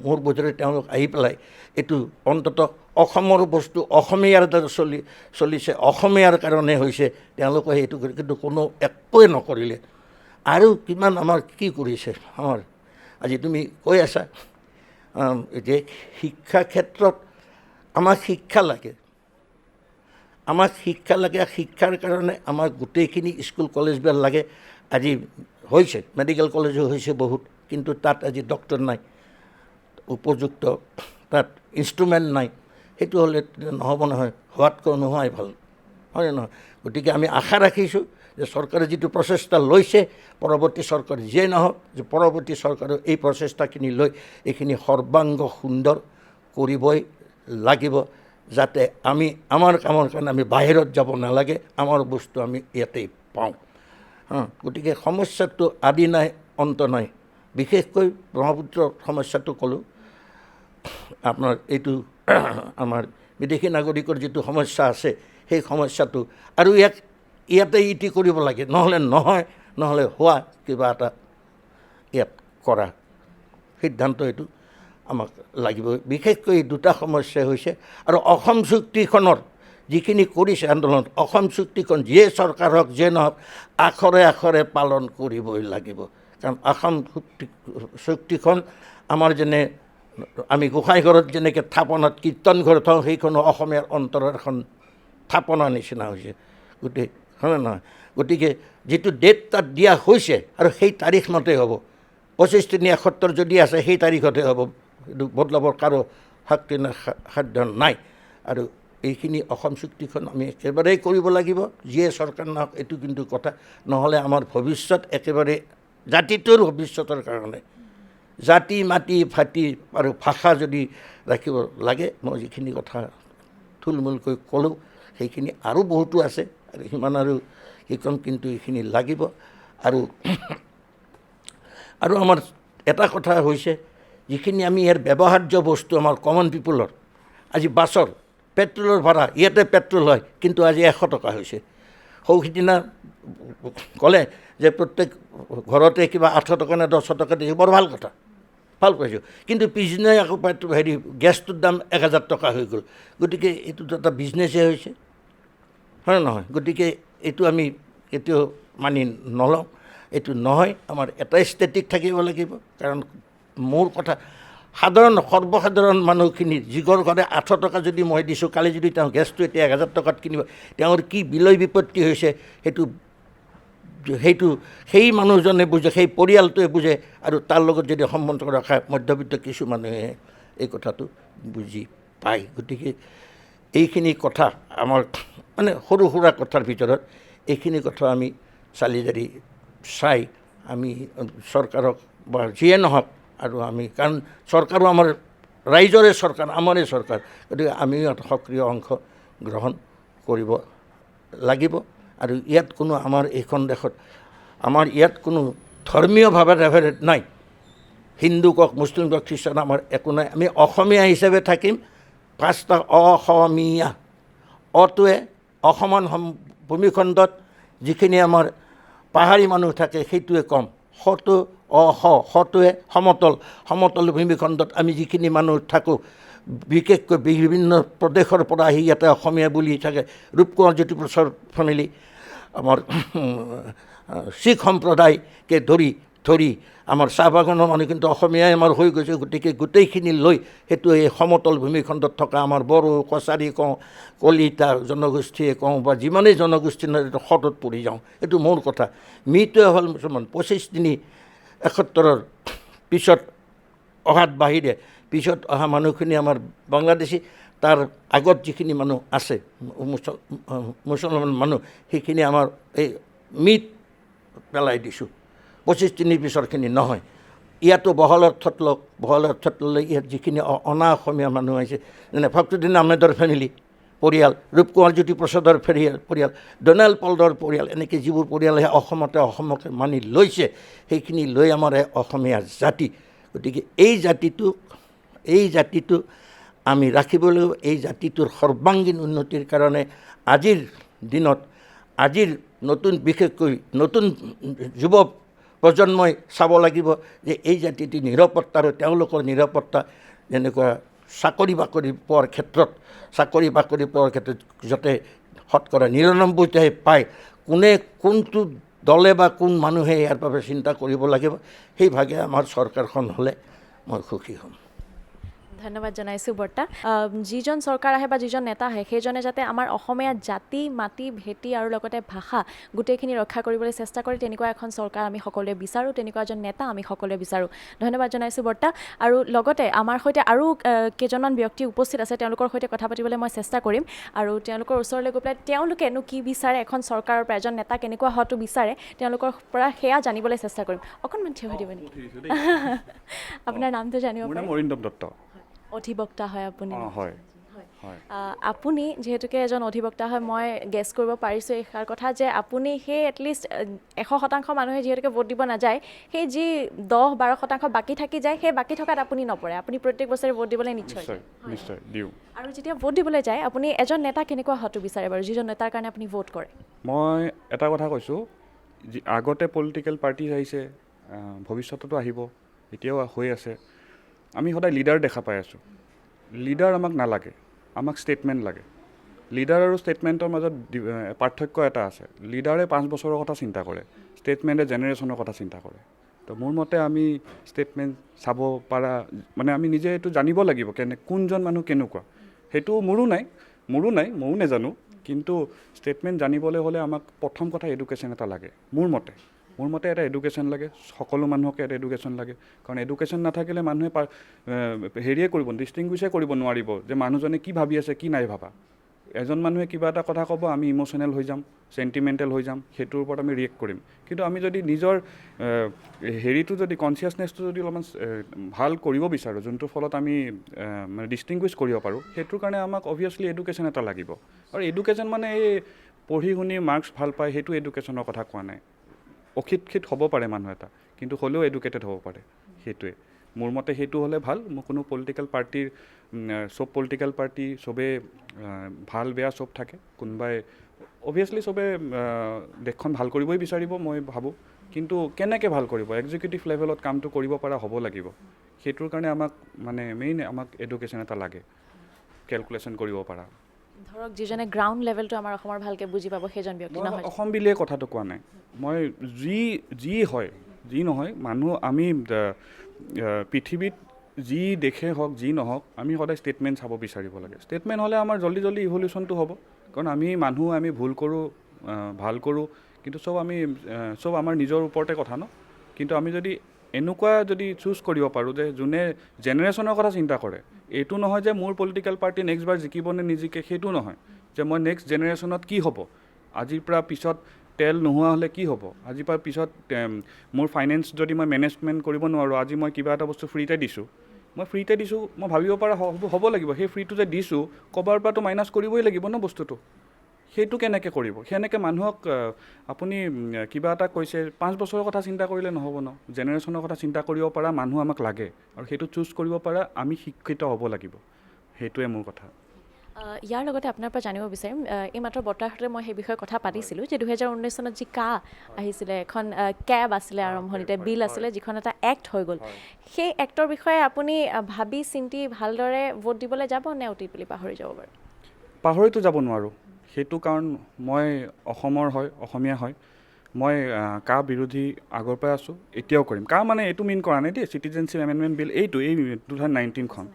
মোৰ বোধেৰে তেওঁলোক আহি পেলাই এইটো অন্ততঃ অসমৰ বস্তু অসমীয়াৰ দ্বাৰা চলিছে, অসমীয়াৰ কাৰণে হৈছে, তেওঁলোকে সেইটো কিন্তু কোনো একোৱে নকৰিলে। আৰু কিমান আমাৰ কি কৰিছে, আমাৰ আজি তুমি কৈ আছা যে শিক্ষা ক্ষেত্ৰত আমাক শিক্ষা লাগে, শিক্ষাৰ কাৰণে আমাৰ গোটেইখিনি স্কুল কলেজবিলাক লাগে। আজি হৈছে মেডিকেল কলেজো হৈছে বহুত, কিন্তু তাত আজি ডক্টৰ নাই, উপযুক্ত তাত ইনষ্ট্ৰুমেণ্ট নাই, সেইটো হ'লে নহ'ব নহয়, হোৱাতকৈ নোহোৱাই ভাল, হয়নে নহয়? গতিকে আমি আশা ৰাখিছোঁ যে চৰকাৰে যিটো প্ৰচেষ্টা লৈছে, পৰৱৰ্তী চৰকাৰ যিয়েই নহওক, যে পৰৱৰ্তী চৰকাৰেও এই প্ৰচেষ্টাখিনি লৈ এইখিনি সৰ্বাংগ সুন্দৰ কৰিবই লাগিব, যাতে আমি আমাৰ কামৰ কাৰণে আমি বাহিৰত যাব নালাগে, আমাৰ বস্তু আমি ইয়াতেই পাওঁ। গতিকে সমস্যাটো আদি নাই, অন্ত নাই। বিশেষকৈ ব্ৰহ্মপুত্ৰৰ সমস্যাটো ক'লোঁ, আপোনাৰ এইটো আমাৰ বিদেশী নাগৰিকৰ যিটো সমস্যা আছে, সেই সমস্যাটো আৰু ইয়াতে ইতি কৰিব লাগে, নহ'লে নহয়, নহ'লে হোৱা কিবা এটা ইয়াত কৰা সিদ্ধান্ত এইটো আমাক লাগিবই। বিশেষকৈ এই দুটা সমস্যাই হৈছে, আৰু অসম চুক্তিখনৰ যিখিনি কৰিছে আন্দোলনত, অসম চুক্তিখন যিয়ে চৰকাৰ হওক যিয়ে নহওক আখৰে আখৰে পালন কৰিবই লাগিব। কাৰণ অসম চুক্তিখন আমাৰ যেনে আমি গোসাঁই ঘৰত যেনেকৈ থাপনাত কীৰ্তন ঘৰ থওঁ, সেইখনো অসমীয়াৰ অন্তৰৰ এখন থাপনাৰ নিচিনা হৈছে গোটেই, হয়নে নহয়? গতিকে যিটো ডেট তাত দিয়া হৈছে আৰু সেই তাৰিখ মতে হ'ব, 25/3/71 যদি আছে সেই তাৰিখতে হ'ব, এইটো বদলাবৰ কাৰো শক্তি সাধ্য নাই। আৰু এইখিনি অসম চুক্তিখন আমি একেবাৰেই কৰিব লাগিব, যিয়ে চৰকাৰ নহওক, এইটো কিন্তু কথা, নহ'লে আমাৰ ভৱিষ্যত একেবাৰে জাতিটোৰ ভৱিষ্যতৰ কাৰণে, জাতি মাটি ভাটি আৰু ভাষা যদি ৰাখিব লাগে, মই যিখিনি কথা থুলমূলকৈ ক'লোঁ সেইখিনি আৰু বহুতো আছে, আৰু সিমান আৰু সেইখন কিন্তু এইখিনি লাগিব। আৰু আমাৰ এটা কথা হৈছে, যিখিনি আমি ইয়াৰ ব্যৱহাৰ্য বস্তু আমাৰ কমন পিপুলৰ, আজি বাছৰ পেট্ৰলৰ ভাড়া, ইয়াতে পেট্ৰল হয় কিন্তু আজি 100 টকা হৈছে। সৌসিদিনা ক'লে যে প্ৰত্যেক ঘৰতে কিবা 8 টকা নে 10 টকা দিয়ে, বৰ ভাল কথা, ভাল পাইছোঁ। কিন্তু পিছদিনাই আকৌ গেছটোৰ দাম 1000 টকা হৈ গ'ল। গতিকে এইটোতো এটা বিজনেছেই হৈছে, হয় নহয়? গতিকে এইটো আমি কেতিয়াও মানি নলওঁ, এইটো নহয়। আমাৰ এটাই ষ্টেটিক থাকিব লাগিব, কাৰণ মোৰ কথা সৰ্বসাধাৰণ মানুহখিনি, যিঘৰ ঘৰে 8 টকা যদি মই দিছোঁ, কালি যদি তেওঁ গেছটো এতিয়া 1000 টকাত কিনিব, তেওঁৰ কি বিলয় বিপত্তি হৈছে সেইটো সেই মানুহজনে বুজে, সেই পৰিয়ালটোৱে বুজে। আৰু তাৰ লগত যদি সম্বন্ধ ৰখা মধ্যবিত্ত কিছু মানুহে এই কথাটো বুজি পায়। গতিকে এইখিনি কথা আমাৰ মানে সৰু সুৰা কথাৰ ভিতৰত এইখিনি কথা আমি চালি জাৰি চাই আমি চৰকাৰক বা যিয়ে নহওক, আৰু আমি কাৰণ চৰকাৰো আমাৰ ৰাইজৰে চৰকাৰ, আমাৰে চৰকাৰ, গতিকে আমিও এটা সক্ৰিয় অংশ গ্ৰহণ কৰিব লাগিব। আৰু ইয়াত কোনো আমাৰ এইখন দেশত আমাৰ ইয়াত কোনো ধৰ্মীয়ভাৱে ৰেভাৰেট নাই, হিন্দু কওক, মুছলিম কওক, খ্ৰীষ্টান, আমাৰ একো নাই। আমি অসমীয়া হিচাপে থাকিম। 5টা অসমীয়া, অটোৱে অসমান ভূমিখণ্ডত যিখিনি আমাৰ পাহাৰী মানুহ থাকে সেইটোৱে কম, সটো সটোৱে সমতল ভূমিখণ্ডত আমি যিখিনি মানুহ থাকোঁ, বিশেষকৈ বিভিন্ন প্ৰদেশৰ পৰা আহি ইয়াতে অসমীয়া বুলি থাকে। ৰূপকোঁৱৰ জ্যোতিপ্ৰসাদ ফেমিলি, আমাৰ শিখ সম্প্ৰদায়কে ধৰি আমাৰ চাহ বাগানৰ মানুহ কিন্তু অসমীয়াই আমাৰ হৈ গৈছে। গতিকে গোটেইখিনি লৈ সেইটো এই সমতল ভূমিখণ্ডত থকা আমাৰ বড়ো, কছাৰী কওঁ, কলিতা জনগোষ্ঠীয়ে কওঁ, বা যিমানেই জনগোষ্ঠী নহয়, এইটো সতত পৰি যাওঁ। এইটো মোৰ কথা। মৃত্যুৱে হ'ল মুছলমান। 25/3/71 পিছত অহাত বাহিৰে পিছত অহা মানুহখিনি আমাৰ বাংলাদেশী, তাৰ আগত যিখিনি মানুহ আছে মুছলমান মানুহ, সেইখিনি আমাৰ এই মিট পেলাই দিছোঁ। 25/3 পিছৰখিনি নহয়। ইয়াতো বহল অৰ্থত ল'লে ইয়াত যিখিনি অনা অসমীয়া মানুহ আহিছে, যেনে ফখৰুদ্দিন আহমেদৰ ফেমিলি পৰিয়াল, ৰূপকোঁৱৰ জ্যোতিপ্ৰসাদৰ পৰিয়াল, ডোনাল্ড পল্ডৰ পৰিয়াল, এনেকৈ যিবোৰ পৰিয়ালে অসমকে মানি লৈছে, সেইখিনি লৈ আমাৰ অসমীয়া জাতি। গতিকে এই জাতিটো আমি ৰাখিব লাগিব। এই জাতিটোৰ সৰ্বাংগীন উন্নতিৰ কাৰণে আজিৰ দিনত, বিশেষকৈ নতুন যুৱ প্ৰজন্মই চাব লাগিব যে এই জাতিটো নিৰাপত্তা, আৰু তেওঁলোকৰ নিৰাপত্তা যেনেকুৱা চাকৰি বাকৰি পোৱাৰ ক্ষেত্ৰত যাতে শতকৰা 99 পায়, কোনটো দলে বা কোন মানুহে ইয়াৰ বাবে চিন্তা কৰিব লাগিব, সেইভাগে আমাৰ চৰকাৰখন হ'লে মই সুখী হ'ম। ধন্যবাদ জনাইছোঁ বৰ্তা যিজন চৰকাৰ আহে বা যিজন নেতা আহে সেইজনে যাতে আমাৰ অসমীয়া জাতি মাটি ভেটি আৰু লগতে ভাষা গোটেইখিনি ৰক্ষা কৰিবলৈ চেষ্টা কৰে তেনেকুৱা এখন চৰকাৰ আমি সকলোৱে বিচাৰোঁ তেনেকুৱা এজন নেতা আমি সকলোৱে বিচাৰোঁ ধন্যবাদ জনাইছোঁ বৰ্তা আৰু লগতে আমাৰ সৈতে আৰু কেইজনমান ব্যক্তি উপস্থিত আছে তেওঁলোকৰ সৈতে কথা পাতিবলৈ মই চেষ্টা কৰিম আৰু তেওঁলোকৰ ওচৰলৈ গৈ পেলাই তেওঁলোকেনো কি বিচাৰে এখন চৰকাৰৰ পৰা এজন নেতা কেনেকুৱা হোৱাটো বিচাৰে তেওঁলোকৰ পৰা সেয়া জানিবলৈ চেষ্টা কৰিম অকণমান থিয় হৈ দিব নেকি আপোনাৰ নামটো জানিব মোৰ নাম পাৰিম অৰিন্দম দত্ত অধিবক্তা হয় আপুনি হয় আপুনি যিহেতুকে এজন অধিবক্তা হয় মই গেছ কৰিব পাৰিছোঁ এইষাৰ কথা যে আপুনি সেই এটলিষ্ট 100% মানুহে যিহেতুকে ভোট দিব নাযায় সেই যি 10-12% বাকী থাকি যায় সেই বাকী থকাত আপুনি নপৰে আপুনি প্ৰত্যেক বছৰে ভোট দিবলৈ নিশ্চয় যায়। নিশ্চয় দিওঁ আৰু যেতিয়া ভোট দিবলৈ যায় আপুনি এজন নেতা কেনেকুৱা হোৱাটো বিচাৰে বাৰু যিজন নেতাৰ কাৰণে আপুনি ভোট কৰে মই এটা কথা কৈছোঁ আগতে পলিটিকেল পাৰ্টি আহিছে ভৱিষ্যততো আহিব এতিয়াও হৈ আছে আমি সদায় লিডাৰ দেখা পাই আছোঁ লিডাৰ আমাক নালাগে আমাক ষ্টেটমেণ্ট লাগে লিডাৰ আৰু ষ্টেটমেণ্টৰ মাজত পাৰ্থক্য এটা আছে লিডাৰে 5 বছৰৰ কথা চিন্তা কৰে ষ্টেটমেণ্টে জেনেৰেশ্যনৰ কথা চিন্তা কৰে তো মোৰ মতে আমি ষ্টেটমেণ্ট চাব পাৰা মানে আমি নিজে এইটো জানিব লাগিব কোনজন মানুহ কেনেকুৱা সেইটো মোৰো নাই ময়ো নাজানো কিন্তু ষ্টেটমেণ্ট জানিবলৈ হ'লে আমাক প্ৰথম কথা এডুকেশ্যন এটা লাগে মোৰ মতে এটা এডুকেশ্যন লাগে সকলো মানুহকে এটা এডুকেশ্যন লাগে কাৰণ এডুকেশ্যন নাথাকিলে মানুহে হেৰিয়ে কৰিব ডিষ্টিংগুইছে কৰিব নোৱাৰিব যে মানুহজনে কি ভাবি আছে কি নাই ভাবা এজন মানুহে কিবা এটা কথা ক'ব আমি ইম'চনেল হৈ যাম চেণ্টিমেণ্টেল হৈ যাম সেইটোৰ ওপৰত আমি ৰিয়েক্ট কৰিম কিন্তু আমি যদি নিজৰ হেৰিটো যদি কনচিয়াছনেছটো যদি অলপমান ভাল কৰিব বিচাৰোঁ যোনটোৰ ফলত আমি মানে ডিষ্টিংগুইছ কৰিব পাৰোঁ সেইটোৰ কাৰণে আমাক অভিয়াছলি এডুকেশ্যন এটা লাগিব আৰু এডুকেশ্যন মানে এই পঢ়ি শুনি মাৰ্কছ ভাল পায় সেইটো এডুকেশ্যনৰ কথা কোৱা নাই অশিক্ষিত হ'ব পাৰে মানুহ এটা কিন্তু হ'লেও এডুকেটেড হ'ব পাৰে সেইটোৱে মোৰ মতে সেইটো হ'লে ভাল মোৰ কোনো পলিটিকেল পাৰ্টিৰ চব পলিটিকেল পাৰ্টি চবেই ভাল বেয়া চব থাকে কোনোবাই অভিয়াছলি চবে দেশখন ভাল কৰিবই বিচাৰিব মই ভাবোঁ কিন্তু কেনেকৈ ভাল কৰিব এক্সিকিউটিভ লেভেলত কামটো কৰিব পৰা হ'ব লাগিব সেইটোৰ কাৰণে আমাক মানে মেইন আমাক এডুকেশ্যন এটা লাগে কেলকুলেশ্যন কৰিব পৰা ধৰক যিজনে গ্ৰাউণ্ড লেভেলটো আমাৰ অসমৰ ভালকৈ বুজি পাব সেইজন ব্যক্তি নহয় অসম বুলিয়ে কথাটো কোৱা নাই মই যি নহয় মানুহ আমি পৃথিৱীত যি দেশে হওক যি নহওক আমি সদায় ষ্টেটমেণ্ট চাব বিচাৰিব লাগে ষ্টেটমেণ্ট হ'লে আমাৰ জল্দি ইভলিউশ্যনটো হ'ব কাৰণ আমি ভুল কৰোঁ ভাল কৰোঁ কিন্তু চব আমাৰ নিজৰ ওপৰতে কথা ন কিন্তু আমি যদি এনেকুৱা যদি চুজ কৰিব পাৰোঁ যে যোনে জেনেৰেশ্যনৰ কথা চিন্তা কৰে এইটো নহয় যে মোৰ পলিটিকেল পাৰ্টি নেক্সট বাৰ জিকিব নে নিজিকে সেইটো নহয় যে মই নেক্সট জেনেৰেশ্যনত কি হ'ব আজিৰ পৰা পিছত তেল নোহোৱা হ'লে কি হ'ব আজিৰ পৰা পিছত মোৰ ফাইনেন্স যদি মই মেনেজমেণ্ট কৰিব নোৱাৰোঁ আজি মই কিবা এটা বস্তু ফ্ৰীতে দিছোঁ মই ভাবিব পৰা হ'ব লাগিব সেই ফ্ৰীটো যে দিছোঁ ক'ৰবাৰ পৰাতো মাইনাছ কৰিবই লাগিব ন বস্তুটো সেইটো কেনেকৈ কৰিব সেনেকৈ মানুহক আপুনি কিবা এটা কৈছে 5 বছৰৰ কথা চিন্তা কৰিলে নহ'ব ন জেনেৰেশ্যনৰ কথা চিন্তা কৰিব পৰা মানুহ আমাক লাগে আৰু সেইটো চুজ কৰিব পৰা আমি শিক্ষিত হ'ব লাগিব সেইটোৱে মোৰ কথা ইয়াৰ লগতে আপোনাৰ পৰা জানিব বিচাৰিম এই মাত্ৰ বৰ্তাহঁতে মই সেই বিষয়ে কথা পাতিছিলোঁ যে 2019 চনত যি আহিছিলে এখন কেব আছিলে আৰম্ভণিতে বিল আছিলে যিখন এটা এক্ট হৈ গ'ল সেই এক্টৰ বিষয়ে আপুনি ভাবি চিন্তি ভালদৰে ভোট দিবলৈ যাব নে অতি বুলি পাহৰি যাব বাৰু পাহৰিতো যাব নোৱাৰোঁ সেইটো কাৰণ মই অসমীয়া হয় মই বিৰোধী আগৰ পৰাই আছোঁ এতিয়াও কৰিম মানে এইটো মিন কৰা নাই দেই চিটিজেনশ্বিপ এমেণ্ডমেণ্ট বিল এই 2019খন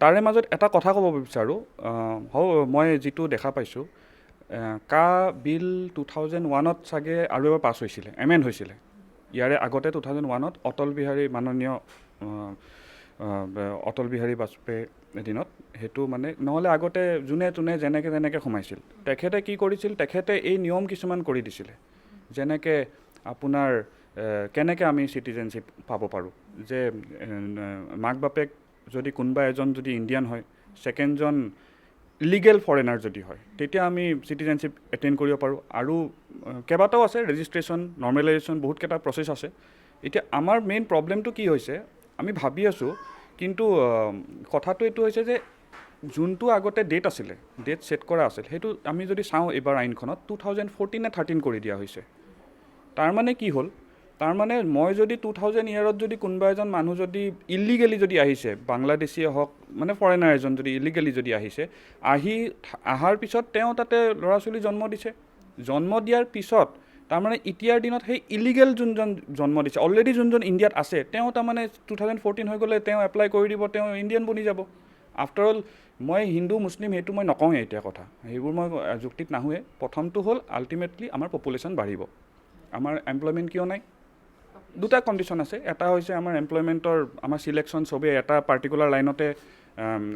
তাৰে মাজত এটা কথা ক'ব বিচাৰোঁ মই যিটো দেখা পাইছোঁ বিল 2001ত চাগে আৰু এবাৰ পাছ হৈছিলে এমেণ্ড হৈছিলে ইয়াৰে আগতে 2001ত অটল বিহাৰী বাজপেয়ীৰ দিনত সেইটো মানে নহ'লে আগতে যোনে যেনেকৈ সোমাইছিল তেখেতে কি কৰিছিল তেখেতে এই নিয়ম কিছুমান কৰি দিছিলে যেনেকৈ আপোনাৰ কেনেকৈ আমি চিটিজেনশ্বিপ পাব পাৰোঁ যে মাক বাপেক যদি কোনোবা এজন যদি ইণ্ডিয়ান হয় ছেকেণ্ডজন ইলিগেল ফৰেনাৰ যদি হয় তেতিয়া আমি চিটিজেনশ্বিপ এটেইন কৰিব পাৰোঁ আৰু কেইবাটাও আছে ৰেজিষ্ট্ৰেশ্যন নৰ্মেলাইজেশ্যন বহুতকেইটা প্ৰচেছ আছে এতিয়া আমাৰ মেইন প্ৰব্লেমটো কি হৈছে আমি ভাবি আছোঁ কিন্তু কথাটো এইটো হৈছে যে যোনটো আগতে ডেট ছেট কৰা আছিল সেইটো আমি যদি চাওঁ এইবাৰ আইনখনত 2014 নে 13 কৰি দিয়া হৈছে তাৰমানে কি হ'ল তাৰমানে মই যদি 2000 ইয়াৰত যদি কোনোবা এজন মানুহ যদি ইলিগেলি যদি আহিছে বাংলাদেশীয়ে হওক মানে ফৰেনাৰ এজন যদি ইলিগেলি যদি আহিছে অহাৰ পিছত তেওঁ তাতে ল'ৰা ছোৱালী জন্ম দিছে জন্ম দিয়াৰ পিছত তাৰমানে এতিয়াৰ দিনত সেই ইলিগেল যোনজন জন্ম দিছে অলৰেডি যোনজন ইণ্ডিয়াত আছে তেওঁ তাৰমানে 2014 হৈ গ'লে তেওঁ এপ্লাই কৰি দিব তেওঁ ইণ্ডিয়ান বনি যাব আফটাৰ অল মই হিন্দু মুছলিম সেইটো মই নকওঁৱে এতিয়া কথা সেইবোৰ মই যুক্তিত নাহোৱে প্ৰথমটো হ'ল আল্টিমেটলি আমাৰ পপুলেশ্যন বাঢ়িব আমাৰ এমপ্লয়মেণ্ট কিয় নাই দুটা কণ্ডিশ্যন আছে এটা হৈছে আমাৰ এমপ্লয়মেণ্টৰ আমাৰ চিলেকশ্যন চবেই এটা পাৰ্টিকুলাৰ লাইনতে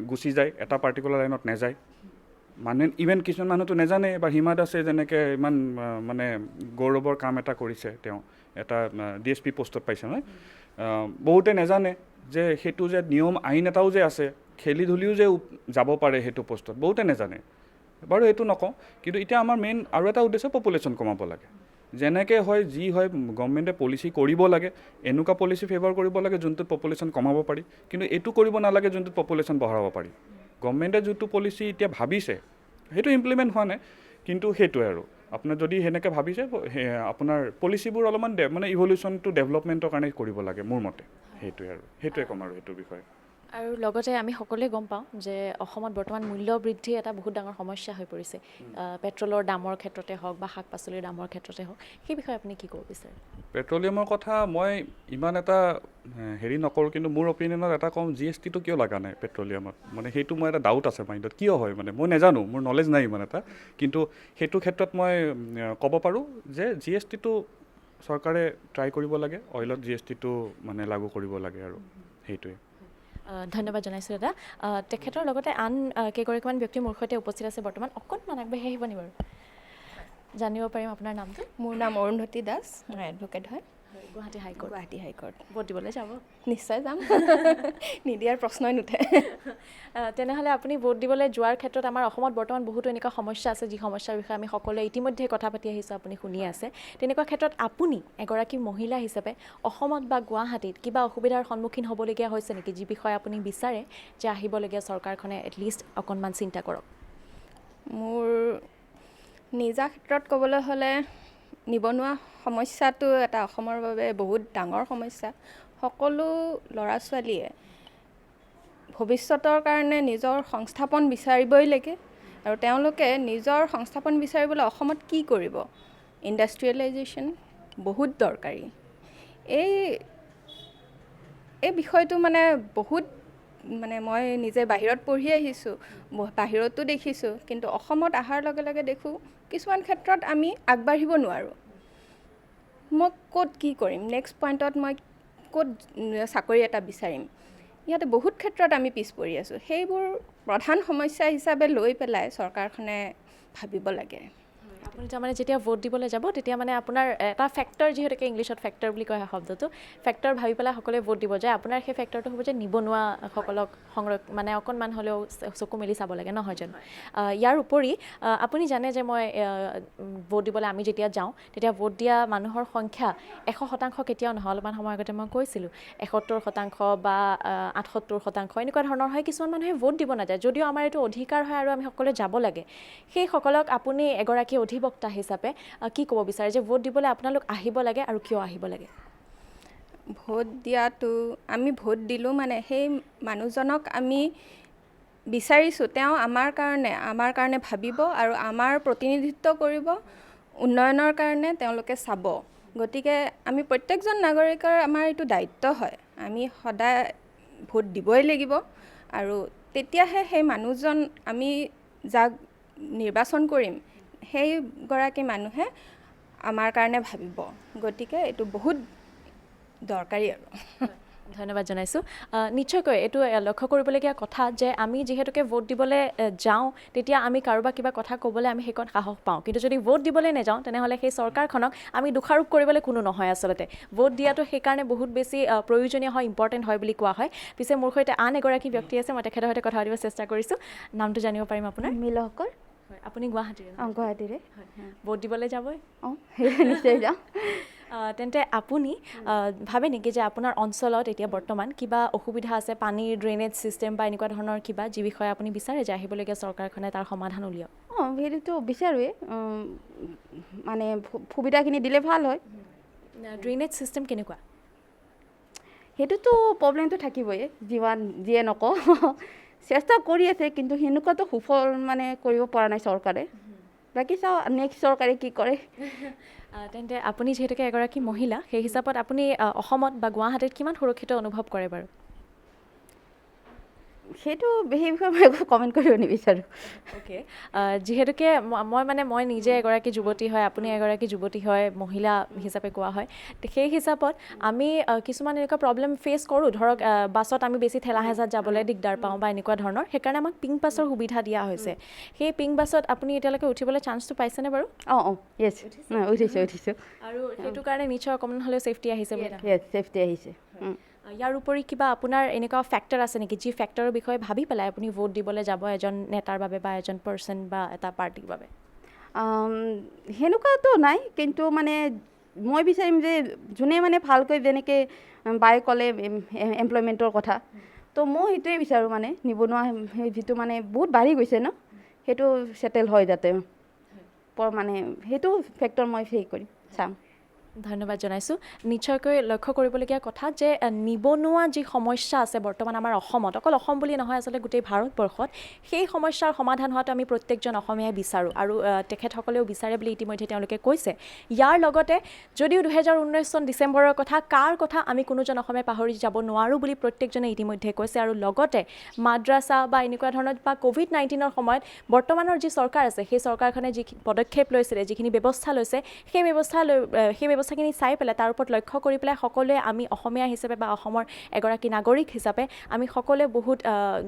গুচি যায় এটা পাৰ্টিকুলাৰ লাইনত নাযায় মানুহে ইভেন কিছুমান মানুহতো নাজানে বা হিমা দাসে যেনেকৈ ইমান মানে গৌৰৱৰ কাম এটা কৰিছে তেওঁ এটা DSP পোষ্টত পাইছে নহয় বহুতে নাজানে যে সেইটো যে নিয়ম আইন এটাও যে আছে খেলি ধূলিও যে যাব পাৰে সেইটো পোষ্টত বহুতে নাজানে বাৰু এইটো নকওঁ কিন্তু এতিয়া আমাৰ মেইন আৰু এটা উদ্দেশ্য পপুলেশ্যন কমাব লাগে যেনেকৈ হয় যি হয় গভৰ্ণমেণ্টে পলিচি কৰিব লাগে এনেকুৱা পলিচি ফেভাৰ কৰিব লাগে যোনটোত পপুলেশ্যন কমাব পাৰি কিন্তু এইটো কৰিব নালাগে যোনটোত পপুলেশ্যন বঢ়াব পাৰি গভৰ্ণমেণ্টে যোনটো পলিচি এতিয়া ভাবিছে সেইটো ইমপ্লিমেণ্ট হোৱা নাই কিন্তু সেইটোৱে আৰু আপোনাৰ যদি সেনেকৈ ভাবিছে আপোনাৰ পলিচিবোৰ অলপমান মানে ইভলিউশ্যনটো ডেভেলপমেণ্টৰ কাৰণে কৰিব লাগে মোৰ মতে সেইটোৱে আৰু সেইটোৱে ক'ম আৰু সেইটোৰ বিষয়ে আৰু লগতে আমি সকলোৱে গম পাওঁ যে অসমত বৰ্তমান মূল্য বৃদ্ধি এটা বহুত ডাঙৰ সমস্যা হৈ পৰিছে পেট্ৰলৰ দামৰ ক্ষেত্ৰতে হওক বা শাক পাচলিৰ দামৰ ক্ষেত্ৰতে হওক সেই বিষয়ে আপুনি কি ক'ব বিচাৰে পেট্ৰলিয়ামৰ কথা মই ইমান এটা হেৰি নকৰোঁ কিন্তু মোৰ অপিনিয়নত এটা কম GSTটো কিয় লগা নাই পেট্ৰলিয়ামত মানে সেইটো মই এটা ডাউট আছে মাইণ্ডত কিয় হয় মানে মই নাজানো মোৰ নলেজ নাই ইমান এটা কিন্তু সেইটো ক্ষেত্ৰত মই ক'ব পাৰোঁ যে GSTটো চৰকাৰে ট্ৰাই কৰিব লাগে অইলত GSTটো মানে লাগু কৰিব লাগে আৰু সেইটোৱে ধন্যবাদ জনাইছোঁ দাদা তেখেতৰ লগতে আন কেইগৰাকীমান ব্যক্তি মোৰ সৈতে উপস্থিত আছে বৰ্তমান অকণমান আগবাঢ়ি আহিব নি বাৰু জানিব পাৰিম আপোনাৰ নামটো মোৰ নাম অৰুন্ধতী দাস মই এডভকেট হয় Guwahati high court Guwahati high court vote দিবলৈ যাব নিশ্চয় যাম নিদিয়াৰ প্ৰশ্নই নুঠে তেনেহ'লে আপুনি ভোট দিবলৈ যোৱাৰ ক্ষেত্ৰত আমাৰ অসমত বৰ্তমান বহুতো এনেকুৱা সমস্যা আছে যি সমস্যাৰ বিষয়ে আমি সকলোৱে ইতিমধ্যে কথা পাতি আহিছোঁ আপুনি শুনি আছে তেনেকুৱা ক্ষেত্ৰত আপুনি এগৰাকী মহিলা হিচাপে অসমত বা গুৱাহাটীত কিবা অসুবিধাৰ সন্মুখীন হ'বলগীয়া হৈছে নেকি যি বিষয়ে আপুনি বিচাৰে যে আহিবলগীয়া চৰকাৰখনে এটলিষ্ট অকণমান চিন্তা কৰক মোৰ নিজা ক্ষেত্ৰত ক'বলৈ হ'লে নিবনুৱা সমস্যাটো এটা অসমৰ বাবে বহুত ডাঙৰ সমস্যা সকলো ল'ৰা ছোৱালীয়ে ভৱিষ্যতৰ কাৰণে নিজৰ সংস্থাপন বিচাৰিবই লাগে আৰু তেওঁলোকে নিজৰ সংস্থাপন বিচাৰিবলৈ অসমত কি কৰিব ইণ্ডাষ্ট্ৰিয়েলাইজেশ্যন বহুত দৰকাৰী এই বিষয়টো মানে বহুত মানে মই নিজে বাহিৰত পঢ়ি আহিছোঁ বাহিৰতো দেখিছোঁ কিন্তু অসমত অহাৰ লগে লগে দেখোঁ কিছুমান ক্ষেত্ৰত আমি আগবাঢ়িব নোৱাৰোঁ মই ক'ত কি কৰিম নেক্সট পইণ্টত মই ক'ত চাকৰি এটা বিচাৰিম ইয়াতে বহুত ক্ষেত্ৰত আমি পিছ পৰি আছোঁ সেইবোৰ প্ৰধান সমস্যা হিচাপে লৈ পেলাই চৰকাৰখনে ভাবিব লাগে আপুনি তাৰমানে যেতিয়া ভোট দিবলৈ যাব তেতিয়া মানে আপোনাৰ এটা ফেক্টৰ যিহেতুকে ইংলিছত ফেক্টৰ বুলি কয় শব্দটো ফেক্টৰ ভাবি পেলাই সকলোৱে ভোট দিব যায় আপোনাৰ সেই ফেক্টৰটো হ'ব যে নিবনুৱাসকলক মানে অকণমান হ'লেও চকু মেলি চাব লাগে নহয় জানো ইয়াৰ উপৰি আপুনি জানে যে মই ভোট দিবলৈ আমি যেতিয়া যাওঁ তেতিয়া ভোট দিয়া মানুহৰ সংখ্যা 100% কেতিয়াও নহয় অলপমান সময় আগতে মই কৈছিলোঁ 71% বা 78% এনেকুৱা ধৰণৰ হয় কিছুমান মানুহে ভোট দিব নাযায় যদিও আমাৰ এইটো অধিকাৰ হয় আৰু আমি সকলোৱে যাব লাগে সেইসকলক আপুনি এগৰাকী অধিবক্তা হিচাপে কি ক'ব বিচাৰে যে ভোট দিবলৈ আপোনালোক আহিব লাগে আৰু কিয় আহিব লাগে ভোট দিয়াটো আমি ভোট দিলোঁ মানে সেই মানুহজনক আমি বিচাৰিছোঁ তেওঁ আমাৰ কাৰণে ভাবিব আৰু আমাৰ প্ৰতিনিধিত্ব কৰিব উন্নয়নৰ কাৰণে তেওঁলোকে চাব গতিকে আমি প্ৰত্যেকজন নাগৰিকৰ আমাৰ এইটো দায়িত্ব হয় আমি সদায় ভোট দিবই লাগিব আৰু তেতিয়াহে সেই মানুহজন আমি যাক নিৰ্বাচন কৰিম সেইগৰাকী মানুহে আমাৰ কাৰণে ভাবিব গতিকে এইটো বহুত দৰকাৰী আৰু ধন্যবাদ জনাইছোঁ নিশ্চয়কৈ এইটো লক্ষ্য কৰিবলগীয়া কথা যে আমি যিহেতুকে ভোট দিবলৈ যাওঁ তেতিয়া আমি কাৰোবাক কিবা কথা ক'বলৈ আমি সেইকণ সাহস পাওঁ কিন্তু যদি ভোট দিবলৈ নাযাওঁ তেনেহ'লে সেই চৰকাৰখনক আমি দোষাৰোপ কৰিবলৈ কোনো নহয় আচলতে ভোট দিয়াটো সেইকাৰণে বহুত বেছি প্ৰয়োজনীয় হয় ইম্পৰ্টেণ্ট হয় বুলি কোৱা হয় পিছে মোৰ সৈতে আন এগৰাকী ব্যক্তি আছে মই তেখেতৰ সৈতে কথা পাতিব চেষ্টা কৰিছোঁ নামটো জানিব পাৰিম আপোনাৰ মিলসকল আপুনি গুৱাহাটীৰে গুৱাহাটীৰে ভোট দিবলৈ যাবই নিশ্চয় যাওঁ তেন্তে আপুনি ভাবে নেকি যে আপোনাৰ অঞ্চলত এতিয়া বৰ্তমান কিবা অসুবিধা আছে পানীৰ ড্ৰেইনেজ ছিষ্টেম বা এনেকুৱা ধৰণৰ কিবা যি বিষয়ে আপুনি বিচাৰে যে আহিবলগীয়া চৰকাৰখনে তাৰ সমাধান উলিয়াওক সেইটোতো বিচাৰোঁৱেই মানে সুবিধাখিনি দিলে ভাল হয় ড্ৰেইনেজ ছিষ্টেম কেনেকুৱা সেইটোতো প্ৰব্লেমটো থাকিবই যিয়ে নকওঁ চেষ্টা কৰি আছে কিন্তু সেনেকুৱাতো সুফল মানে কৰিব পৰা নাই চৰকাৰে বাকী চাওঁ নেক্সট চৰকাৰে কি কৰে। তেন্তে আপুনি যিহেতুকে এগৰাকী মহিলা সেই হিচাপত আপুনি অসমত বা গুৱাহাটীত কিমান সুৰক্ষিত অনুভৱ কৰে বাৰু? সেইটো সেই বিষয়ে মই একো কমেণ্ট কৰিব নিবিচাৰোঁ। অ'কে, যিহেতুকে মই নিজে এগৰাকী যুৱতী হয়, আপুনি এগৰাকী যুৱতী হয়, মহিলা হিচাপে কোৱা হয়, সেই হিচাপত আমি কিছুমান এনেকুৱা প্ৰব্লেম ফেচ কৰোঁ। ধৰক বাছত আমি বেছি ঠেলা হেঁচাত যাবলৈ দিগদাৰ পাওঁ বা এনেকুৱা ধৰণৰ, সেইকাৰণে আমাক পিংক বাছৰ সুবিধা দিয়া হৈছে। সেই পিংক বাছত আপুনি এতিয়ালৈকে উঠিবলৈ চান্সটো পাইছেনে বাৰু? অঁ য়েছ, উঠিছোঁ। আৰু সেইটো কাৰণে নিশ্চয় অকণমান হ'লেও ছেফটি আহিছে বুলি য়েছ, ছেফটি আহিছে। ইয়াৰ উপৰি কিবা আপোনাৰ এনেকুৱা ফেক্টৰ আছে নেকি যি ফেক্টৰৰ বিষয়ে ভাবি পেলাই আপুনি ভোট দিবলৈ যাব এজন নেতাৰ বাবে বা এজন পাৰ্চন বা এটা পাৰ্টিৰ বাবে? সেনেকুৱাতো নাই, কিন্তু মানে মই বিচাৰিম যে যোনে মানে ভালকৈ যেনেকৈ বাই ক'লে এমপ্লয়মেণ্টৰ কথা, তো মই সেইটোৱে বিচাৰোঁ। মানে নিবনুৱা সেই যিটো মানে বহুত বাঢ়ি গৈছে ন, সেইটো ছেটেল হয় যাতে মানে সেইটো ফেক্টৰ মই সেই কৰিম চাম। ধন্যবাদ জনাইছোঁ। নিশ্চয়কৈ লক্ষ্য কৰিবলগীয়া কথা যে নিবনুৱা যি সমস্যা আছে বৰ্তমান আমাৰ অসমত, অকল অসম বুলি নহয় আচলতে গোটেই ভাৰতবৰ্ষত, সেই সমস্যাৰ সমাধান হোৱাটো আমি প্ৰত্যেকজন অসমীয়াই বিচাৰোঁ আৰু তেখেতসকলেও বিচাৰে বুলি ইতিমধ্যে তেওঁলোকে কৈছে। ইয়াৰ লগতে যদিও 2019 চন ডিচেম্বৰৰ কথা, কাৰ কথা আমি কোনোজন অসমীয়াই পাহৰি যাব নোৱাৰোঁ বুলি প্ৰত্যেকজনে ইতিমধ্যে কৈছে। আৰু লগতে মাদ্ৰাছা বা এনেকুৱা ধৰণৰ বা COVID-19ৰ সময়ত বৰ্তমানৰ যি চৰকাৰ আছে সেই চৰকাৰখনে যি পদক্ষেপ লৈছিলে, যিখিনি ব্যৱস্থা লৈছে, সেই ব্যৱস্থাখিনি চাই পেলাই তাৰ ওপৰত লক্ষ্য কৰি পেলাই সকলোৱে আমি অসমীয়া হিচাপে বা অসমৰ এগৰাকী নাগৰিক হিচাপে আমি সকলোৱে বহুত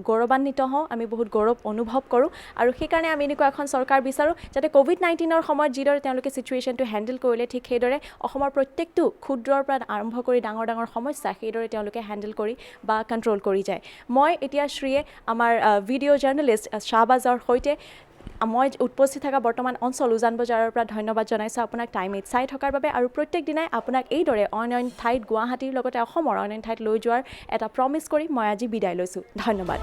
গৌৰৱান্বিত হওঁ, আমি বহুত গৌৰৱ অনুভৱ কৰোঁ। আৰু সেইকাৰণে আমি এনেকুৱা এখন চৰকাৰ বিচাৰোঁ যাতে COVID-19ৰ সময়ত যিদৰে তেওঁলোকে ছিটুৱেশ্যনটো হেণ্ডেল কৰিলে, ঠিক সেইদৰে অসমৰ প্ৰত্যেকটো ক্ষুদ্ৰৰ পৰা আৰম্ভ কৰি ডাঙৰ ডাঙৰ সমস্যা সেইদৰে তেওঁলোকে হেণ্ডেল কৰি বা কণ্ট্ৰল কৰি যায়। মই এতিয়া শ্ৰীয়ে আমাৰ ভিডিঅ' জাৰ্নেলিষ্ট শ্বাহবাজৰ সৈতে মই উপস্থিত থকা বৰ্তমান অঞ্চল উজান বজাৰৰ পৰা ধন্যবাদ জনাইছোঁ আপোনাক টাইম 8 চাই থকাৰ বাবে। আৰু প্ৰত্যেক দিনাই আপোনাক এইদৰে অন্য ঠাইত গুৱাহাটীৰ লগতে অসমৰ অন্য ঠাইত লৈ যোৱাৰ এটা প্ৰমিছ কৰি মই আজি বিদায় লৈছোঁ। ধন্যবাদ।